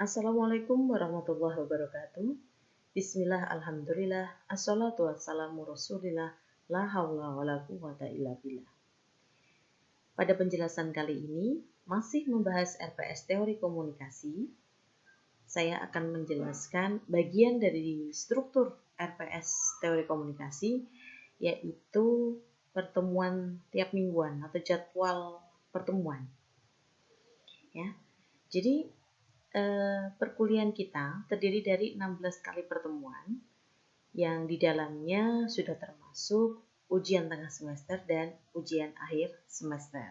Assalamualaikum warahmatullahi wabarakatuh. Bismillah, alhamdulillah, assalatu wassalamu rasulillah, la haula wala quwata illa billah. Pada penjelasan kali ini, masih membahas RPS teori komunikasi, saya akan menjelaskan bagian dari struktur RPS teori komunikasi, yaitu pertemuan tiap mingguan atau jadwal pertemuan. Ya, jadi perkuliahan kita terdiri dari 16 kali pertemuan yang di dalamnya sudah termasuk ujian tengah semester dan ujian akhir semester.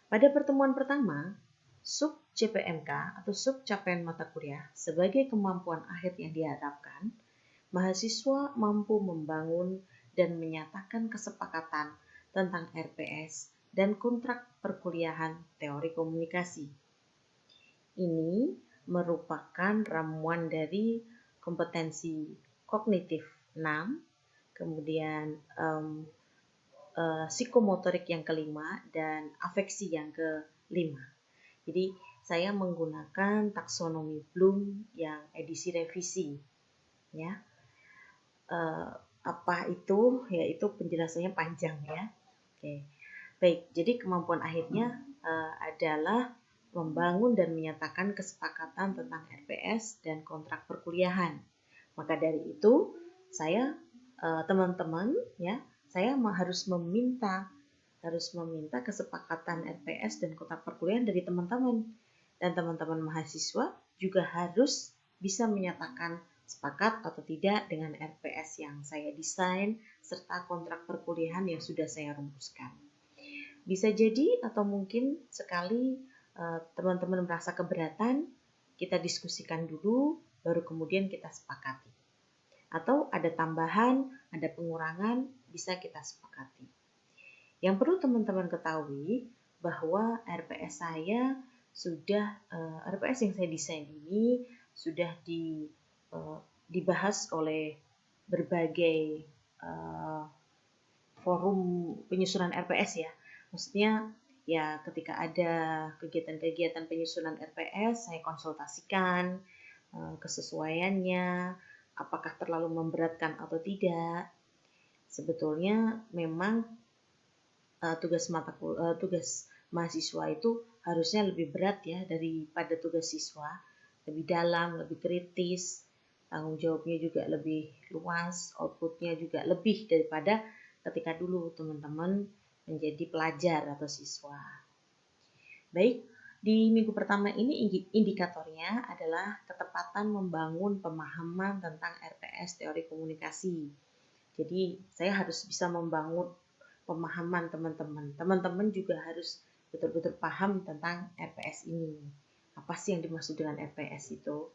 Pada pertemuan pertama, sub CPMK atau sub capaian mata kuliah sebagai kemampuan akhir yang diharapkan, mahasiswa mampu membangun dan menyatakan kesepakatan tentang RPS dan kontrak perkuliahan teori komunikasi. Ini merupakan ramuan dari kompetensi kognitif 6, kemudian psikomotorik yang kelima, dan afeksi yang kelima. Jadi saya menggunakan taksonomi Bloom yang edisi revisi. Ya, apa itu? Yaitu penjelasannya panjang ya. Oke, baik. Jadi kemampuan akhirnya adalah membangun dan menyatakan kesepakatan tentang RPS dan kontrak perkuliahan. Maka dari itu, saya teman-teman ya, saya harus meminta kesepakatan RPS dan kontrak perkuliahan dari teman-teman. Dan teman-teman mahasiswa juga harus bisa menyatakan sepakat atau tidak dengan RPS yang saya desain serta kontrak perkuliahan yang sudah saya rumuskan. Bisa jadi atau mungkin sekali teman-teman merasa keberatan, kita diskusikan dulu, baru kemudian kita sepakati. Atau ada tambahan, ada pengurangan, bisa kita sepakati. Yang perlu teman-teman ketahui bahwa RPS yang saya desain ini sudah dibahas oleh berbagai forum penyusunan RPS ya. Maksudnya ya ketika ada kegiatan-kegiatan penyusunan RPS, saya konsultasikan kesesuaiannya, apakah terlalu memberatkan atau tidak. Sebetulnya memang tugas mahasiswa itu harusnya lebih berat ya daripada tugas siswa, lebih dalam, lebih kritis, tanggung jawabnya juga lebih luas, outputnya juga lebih daripada ketika dulu teman-teman menjadi pelajar atau siswa. Baik, di minggu pertama ini indikatornya adalah ketepatan membangun pemahaman tentang RPS teori komunikasi. Jadi saya harus bisa membangun pemahaman teman-teman. Teman-teman juga harus betul-betul paham tentang RPS ini. Apa sih yang dimaksud dengan RPS itu?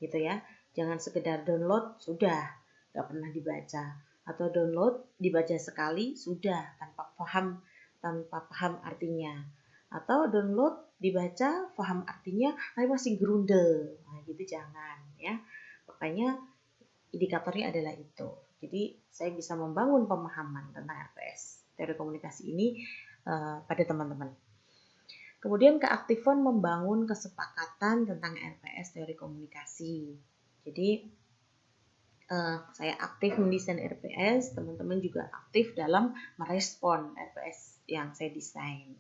Gitu ya. Jangan sekedar download, sudah, nggak pernah dibaca. Atau download, dibaca sekali, sudah, tanpa paham artinya. Atau download, dibaca, paham artinya, tapi masih gerundel. Nah, gitu jangan ya. Makanya indikatornya adalah itu. Jadi saya bisa membangun pemahaman tentang RPS teori komunikasi ini pada teman-teman. Kemudian keaktifan membangun kesepakatan tentang RPS teori komunikasi. Jadi saya aktif mendesain RPS, teman-teman juga aktif dalam merespon RPS yang saya desain.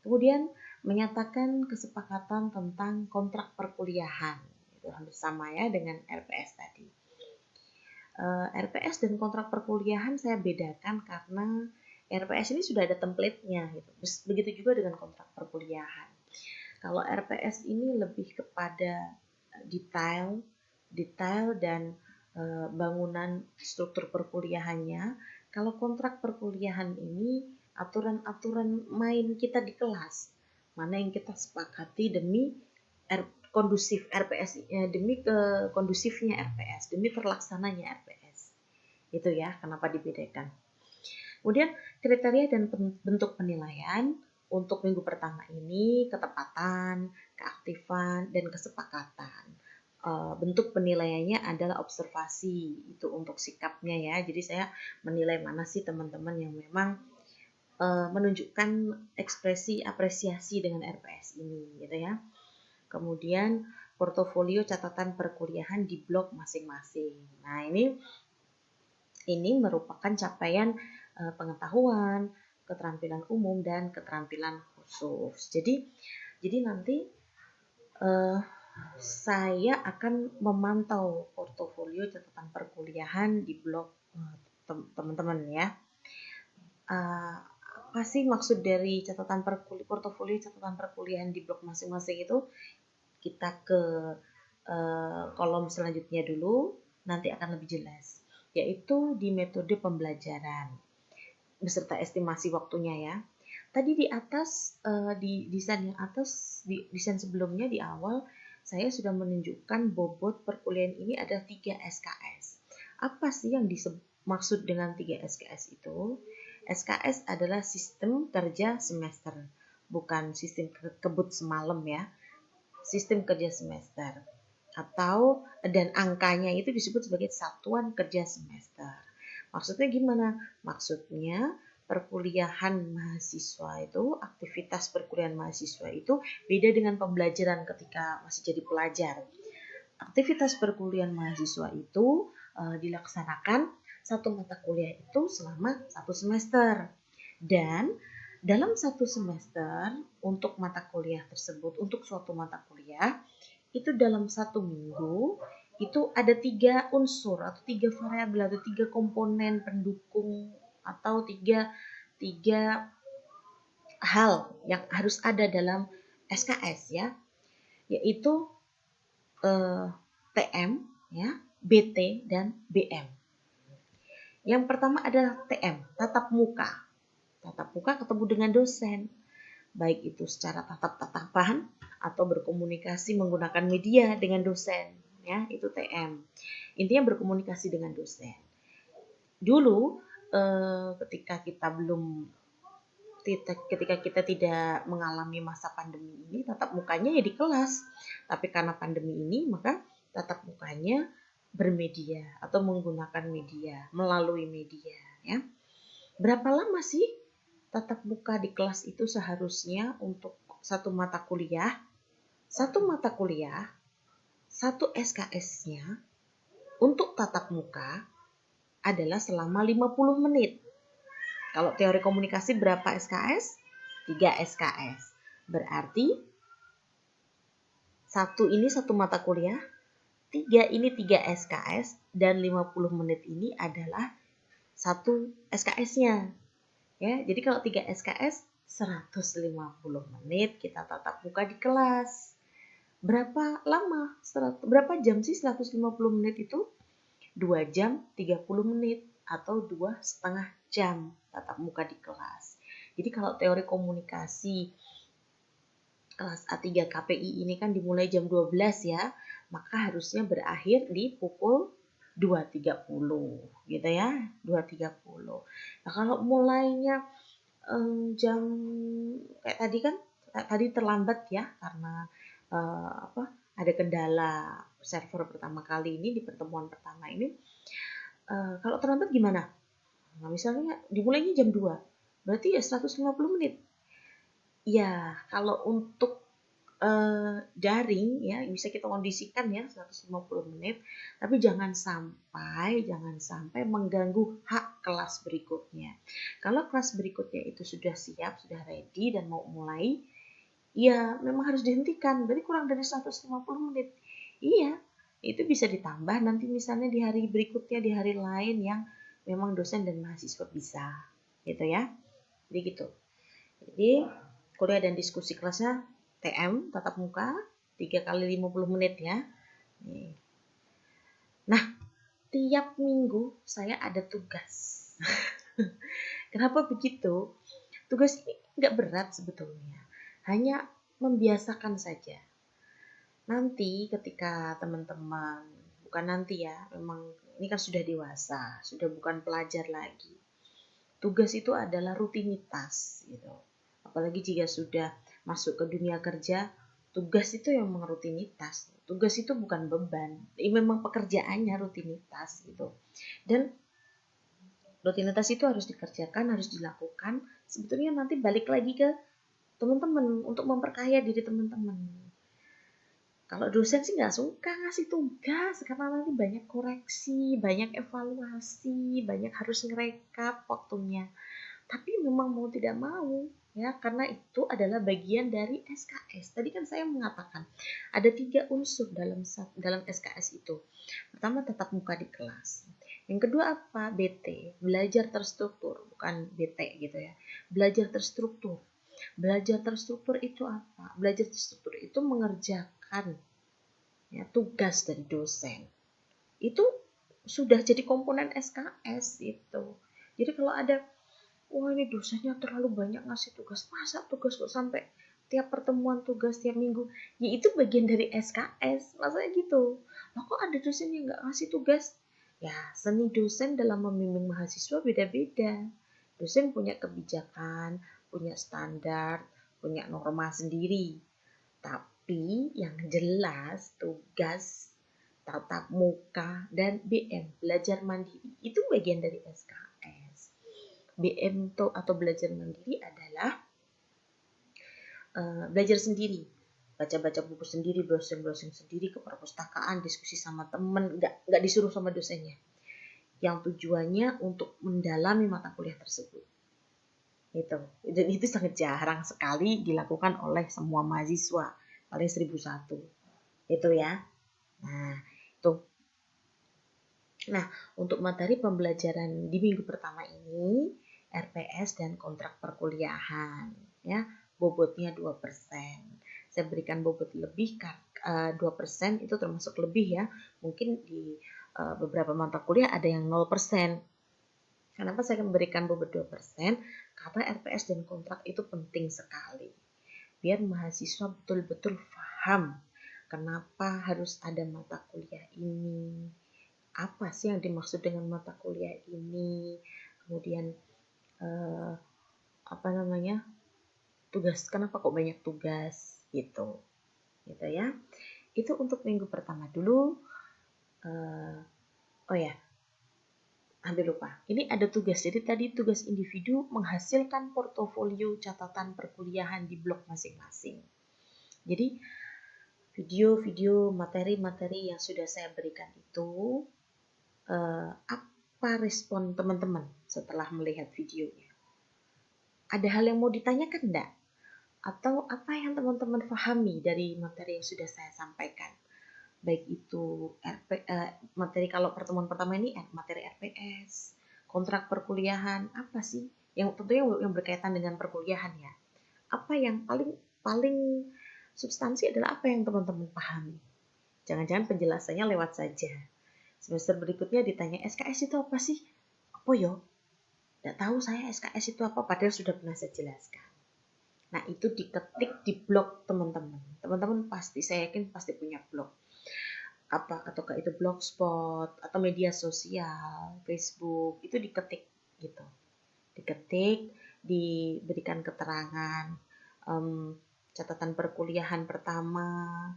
Kemudian menyatakan kesepakatan tentang kontrak perkuliahan. Itu hampir sama ya dengan RPS tadi. RPS dan kontrak perkuliahan saya bedakan karena RPS ini sudah ada template-nya gitu. Begitu juga dengan kontrak perkuliahan. Kalau RPS ini lebih kepada detail dan bangunan struktur perkuliahannya. Kalau kontrak perkuliahan ini aturan-aturan main kita di kelas, mana yang kita sepakati demi kondusif RPS, demi kondusifnya RPS, demi terlaksananya RPS. Itu ya kenapa dibedakan. Kemudian kriteria dan bentuk penilaian untuk minggu pertama ini ketepatan, keaktifan, dan kesepakatan. Bentuk penilaiannya adalah observasi, itu untuk sikapnya ya. Jadi saya menilai mana sih teman-teman yang memang menunjukkan ekspresi apresiasi dengan RPS ini gitu ya. kemudian portofolio catatan perkuliahan di blog masing-masing. Nah, ini merupakan capaian pengetahuan, keterampilan umum, dan keterampilan khusus. Jadi nanti saya akan memantau portofolio catatan perkuliahan di blog teman-teman ya. Apa sih maksud dari portofolio catatan perkuliahan di blog masing-masing itu? Kita ke kolom selanjutnya dulu, nanti akan lebih jelas, yaitu di metode pembelajaran beserta estimasi waktunya ya. Tadi di atas, di desain yang atas, di desain sebelumnya di awal, saya sudah menunjukkan bobot perkuliahan ini ada 3 SKS. Apa sih yang dimaksud dengan 3 SKS itu? SKS adalah sistem kerja semester, bukan sistem kebut semalam ya. Sistem kerja semester. Dan angkanya itu disebut sebagai satuan kerja semester. Maksudnya gimana? Maksudnya perkuliahan mahasiswa itu, aktivitas perkuliahan mahasiswa itu beda dengan pembelajaran ketika masih jadi pelajar. Aktivitas perkuliahan mahasiswa itu dilaksanakan satu mata kuliah itu selama 1 semester. Dan dalam 1 semester untuk mata kuliah tersebut, untuk suatu mata kuliah, itu dalam 1 minggu itu ada 3 unsur atau 3 variabel atau 3 komponen pendukung atau 3 hal yang harus ada dalam SKS ya, yaitu TM ya, BT dan BM. Yang pertama adalah TM, tatap muka. Tatap muka ketemu dengan dosen, baik itu secara tatap-tatapan atau berkomunikasi menggunakan media dengan dosen, ya itu TM. Intinya berkomunikasi dengan dosen. Dulu ketika kita tidak mengalami masa pandemi ini, tatap mukanya ya di kelas. Tapi karena pandemi ini, maka tatap mukanya bermedia atau menggunakan media, melalui media ya. Berapa lama sih tatap muka di kelas itu seharusnya untuk satu mata kuliah? Satu mata kuliah, satu SKS-nya untuk tatap muka adalah selama 50 menit. Kalau teori komunikasi berapa SKS? 3 SKS. Berarti satu mata kuliah, 3 SKS, dan 50 menit ini adalah satu SKS-nya. Ya, jadi kalau 3 SKS 150 menit kita tatap muka di kelas. Berapa lama? Berapa jam sih 150 menit itu? 2 jam 30 menit atau 2,5 jam tatap muka di kelas. Jadi kalau teori komunikasi kelas A3 KPI ini kan dimulai jam 12 ya, maka harusnya berakhir di pukul 2.30 gitu ya, 2.30. Nah kalau mulainya jam kayak tadi terlambat ya karena ada kendala server pertama kali ini di pertemuan pertama ini. Kalau terlambat gimana? Nah, misalnya dimulainya jam 2, berarti ya 150 menit. Ya, kalau untuk daring ya bisa kita kondisikan ya 150 menit, tapi jangan sampai mengganggu hak kelas berikutnya. Kalau kelas berikutnya itu sudah siap, sudah ready dan mau mulai, ya memang harus dihentikan, berarti kurang dari 150 menit. Iya, itu bisa ditambah nanti misalnya di hari berikutnya, di hari lain yang memang dosen dan mahasiswa bisa, gitu ya. Jadi gitu. Jadi kuliah dan diskusi kelasnya TM, tatap muka, 3 kali 50 menit ya. Nah, tiap minggu saya ada tugas. Kenapa begitu? Tugas ini nggak berat sebetulnya, hanya membiasakan saja. Nanti ketika teman-teman, bukan nanti ya, memang ini kan sudah dewasa, sudah bukan pelajar lagi. Tugas itu adalah rutinitas gitu. Apalagi jika sudah masuk ke dunia kerja, tugas itu yang memang rutinitas. Tugas itu bukan beban, ini memang pekerjaannya rutinitas gitu. Dan rutinitas itu harus dikerjakan, harus dilakukan. Sebetulnya nanti balik lagi ke teman-teman untuk memperkaya diri teman-teman. Kalau dosen sih nggak suka ngasih tugas karena nanti banyak koreksi, banyak evaluasi, banyak harus ngerekap waktunya. Tapi memang mau tidak mau ya, karena itu adalah bagian dari SKS. Tadi kan saya mengatakan ada 3 unsur dalam SKS itu. Pertama, tatap muka di kelas. Yang kedua apa? BT, belajar terstruktur, bukan BT gitu ya. Belajar terstruktur. Belajar terstruktur itu apa? Belajar terstruktur itu mengerjakan ya, tugas dari dosen. Itu sudah jadi komponen SKS itu. Jadi kalau ada, wah ini dosennya terlalu banyak ngasih tugas, masa tugas kok sampai tiap pertemuan tugas tiap minggu, ya itu bagian dari SKS, maksudnya gitu. Loh kok ada dosen yang nggak ngasih tugas? Ya seni dosen dalam membimbing mahasiswa beda-beda. Dosen punya kebijakan, punya standar, punya norma sendiri. Tapi yang jelas tugas tatap muka dan BM, belajar mandiri, itu bagian dari SKS. BM atau belajar mandiri adalah belajar sendiri, baca-baca buku sendiri, browsing-browsing sendiri ke perpustakaan, diskusi sama temen, nggak disuruh sama dosennya. Yang tujuannya untuk mendalami mata kuliah tersebut. Dan itu sangat jarang sekali dilakukan oleh semua mahasiswa, paling 1001. Itu ya. Nah, itu. Nah, untuk materi pembelajaran di minggu pertama ini, RPS dan kontrak perkuliahan, ya, bobotnya 2%. Saya berikan bobot lebih, 2% itu termasuk lebih ya. Mungkin di beberapa mata kuliah ada yang 0%. Kenapa saya memberikan bobot 2%? Karena RPS dan kontrak itu penting sekali. Biar mahasiswa betul-betul paham kenapa harus ada mata kuliah ini, apa sih yang dimaksud dengan mata kuliah ini, kemudian tugas, kenapa kok banyak tugas gitu ya. Itu untuk minggu pertama dulu. Oh ya, hampir lupa, ini ada tugas. Jadi tadi tugas individu menghasilkan portofolio catatan perkuliahan di blog masing-masing. Jadi video-video, materi-materi yang sudah saya berikan itu, apa respon teman-teman setelah melihat videonya? Ada hal yang mau ditanyakan enggak? Atau apa yang teman-teman pahami dari materi yang sudah saya sampaikan? Baik itu materi, kalau pertemuan pertama ini materi RPS, kontrak perkuliahan, apa sih? Yang tentunya yang berkaitan dengan perkuliahan ya. Apa yang paling substansi adalah apa yang teman-teman pahami? Jangan-jangan penjelasannya lewat saja. Semester berikutnya ditanya, SKS itu apa sih? Apa yo? Tidak tahu saya SKS itu apa, padahal sudah pernah saya jelaskan. Nah, itu diketik di blog teman-teman. Teman-teman pasti, saya yakin pasti punya blog. Ataukah itu blogspot atau media sosial, Facebook, itu diketik gitu. Diketik, diberikan keterangan, catatan perkuliahan pertama,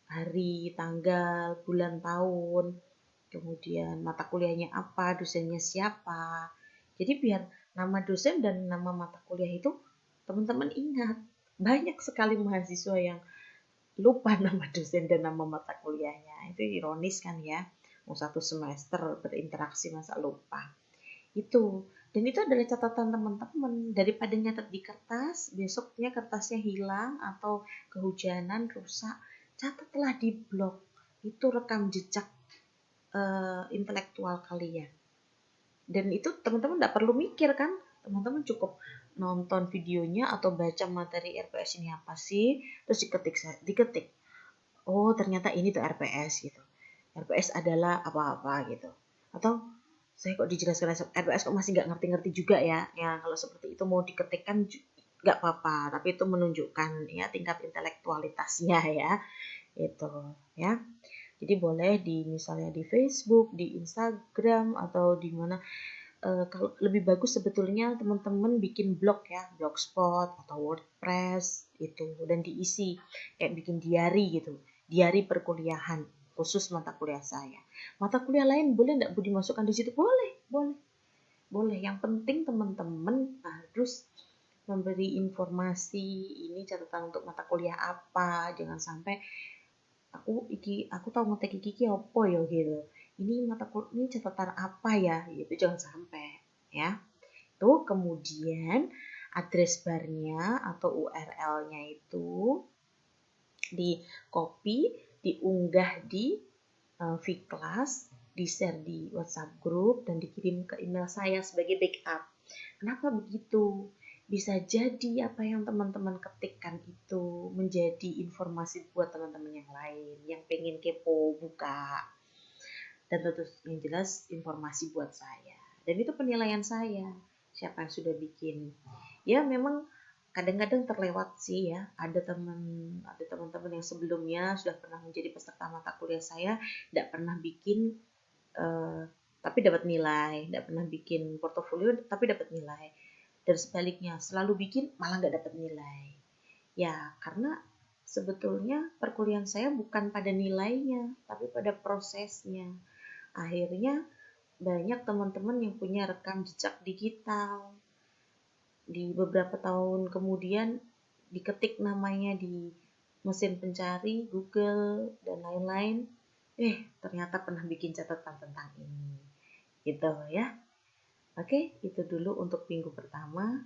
hari, tanggal, bulan, tahun, kemudian mata kuliahnya apa, dosennya siapa. Jadi biar nama dosen dan nama mata kuliah itu teman-teman ingat. Banyak sekali mahasiswa yang lupa nama dosen dan nama mata kuliahnya. Itu ironis kan ya. Mau 1 semester berinteraksi masa lupa. Itu. Dan itu adalah catatan teman-teman. Daripada nyatet di kertas, besoknya kertasnya hilang atau kehujanan, rusak, catatlah di blog. Itu rekam jejak intelektual kalian. Dan itu teman-teman tidak perlu mikir kan, teman-teman cukup nonton videonya atau baca materi RPS ini apa sih, terus diketik, oh ternyata ini tuh RPS gitu, RPS adalah apa-apa gitu. Atau saya kok dijelaskan RPS kok masih nggak ngerti-ngerti juga ya. Ya kalau seperti itu mau diketikkan nggak apa-apa, tapi itu menunjukkan ya tingkat intelektualitasnya ya, itu ya. Jadi boleh misalnya di Facebook, di Instagram, atau di mana. Kalau lebih bagus sebetulnya teman-teman bikin blog ya, blogspot atau WordPress itu, dan diisi kayak bikin diary gitu, diary perkuliahan khusus mata kuliah saya. Mata kuliah lain boleh nggak dimasukkan di situ? Boleh. Yang penting teman-teman harus memberi informasi, ini catatan untuk mata kuliah apa, jangan sampai aku tahu ngetik iki apa ya gitu. Ini catatan apa ya gitu, jangan sampai ya. Tuh kemudian address barnya atau URL-nya itu di copy, diunggah di Vclass, di-share di WhatsApp group dan dikirim ke email saya sebagai backup. Kenapa begitu? Bisa jadi apa yang teman-teman ketikkan itu menjadi informasi buat teman-teman yang lain yang pengen kepo buka, dan tentu yang jelas informasi buat saya, dan itu penilaian saya siapa yang sudah bikin. Ya memang kadang-kadang terlewat sih ya, ada teman-teman yang sebelumnya sudah pernah menjadi peserta mata kuliah saya, tidak pernah bikin tapi dapat nilai, tidak pernah bikin portofolio tapi dapat nilai, dan sebaliknya selalu bikin malah nggak dapat nilai. Ya karena sebetulnya perkuliahan saya bukan pada nilainya tapi pada prosesnya. Akhirnya banyak teman-teman yang punya rekam jejak digital, di beberapa tahun kemudian diketik namanya di mesin pencari Google dan lain-lain, ternyata pernah bikin catatan tentang ini gitu ya. Oke, itu dulu untuk minggu pertama.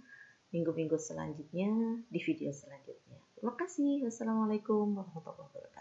Minggu-minggu selanjutnya di video selanjutnya. Terima kasih. Wassalamualaikum warahmatullahi wabarakatuh.